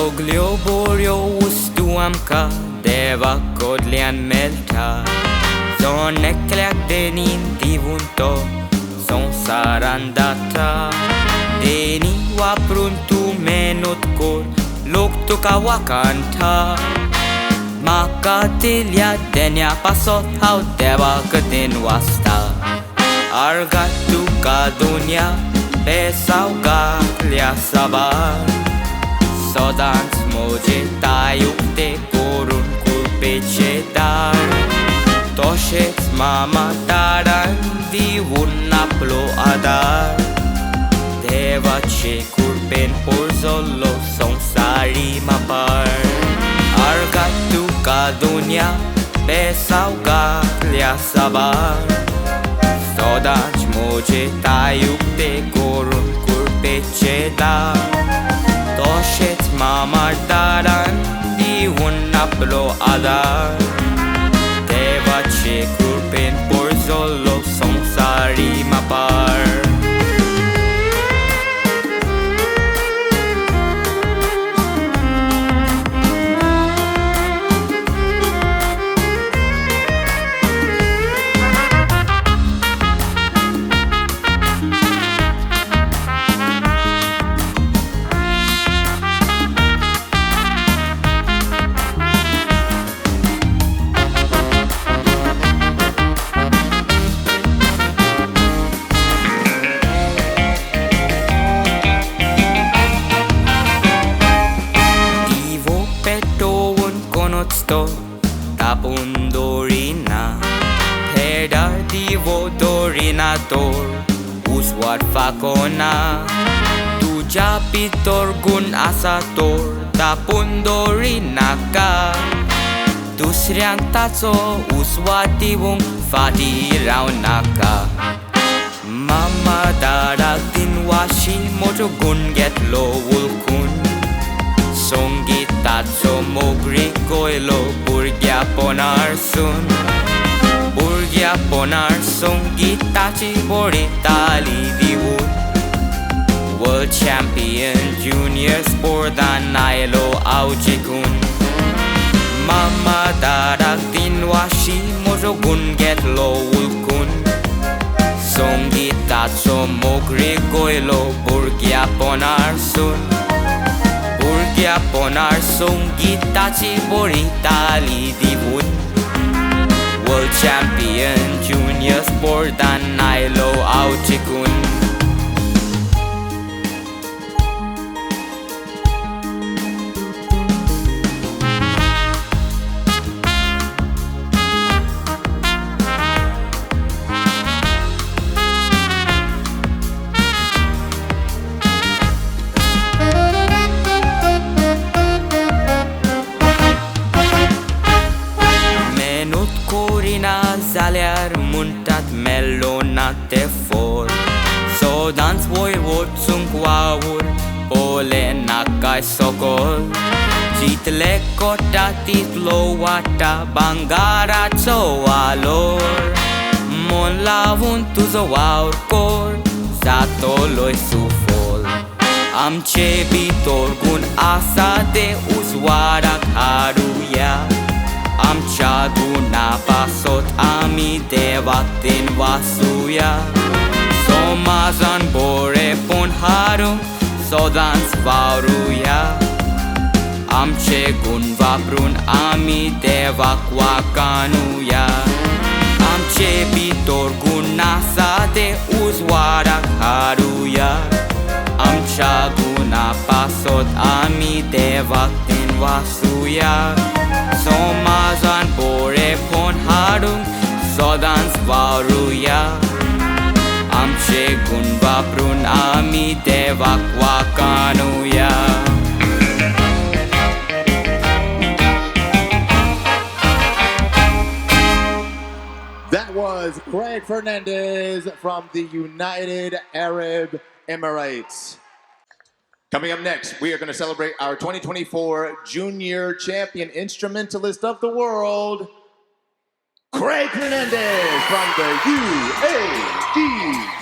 Soglio borio ustuam ka deva kodlian melta Son eklek denin divunto son sarandata Deni wapruntu menut kor luktu kawakanta Maka tilya denya pasot hau deva Dhinvastam Argatu ka dunya besau gaklia sabar Sodans moje tayukte korun kurpechedar Toshets mama taran divun aplo adar Deva che kurpen porzolo sonsari mapar Argatu ka dunya besau gaklia sabar Sodans moje tayukte korun kurpechedar Toshets mamar taran divun aplo adar Deva che kurpen porzolo sonsari mapar Tapundorina Pedar divo dorinator Uswat fakona Tuja pitor gun asator Tapundorina ka Dusryang tatso uswat divong fati raunaka Mama darak dinwashi mojo gun get lo wulkun Songit tatso mogri koilo burgya ponar sun Burgya ponar songit tachi bori tali divut World champion junior sport anailo aujikun Mama darak dinwashi mojo gun get lo ulkun Songit tatso mogri koilo burgya ponar sun Burgya ponar songit tachi bori tali divun World champion junior sport anailo aujikun Zaliar muntat melona te for Sodans voivod sunk waur Pole nakai sokol Jitle kota titlo wata Bangara choalor Mon lavun tuzo waur kor Zato loi sufol Amche bitor gun asa de uzwarak haruya Amcha guna pasot ami Devak Dhinvastam Somazan bore pon harum Sodans varuya Amche gun vaprun ami Devak wakanuya Amche bitor gunasa de uzwarak haruya Amcha guna pasot ami Devak Dhinvastam Somazan bore pon harum Sodans varuya Amche gun vaprun ami Devak wakanuya That was Craig Fernandes from the United Arab Emirates. Coming up next, we are going to celebrate our 2024 Junior Champion Instrumentalist of the World, Craig Fernandes from the UAE.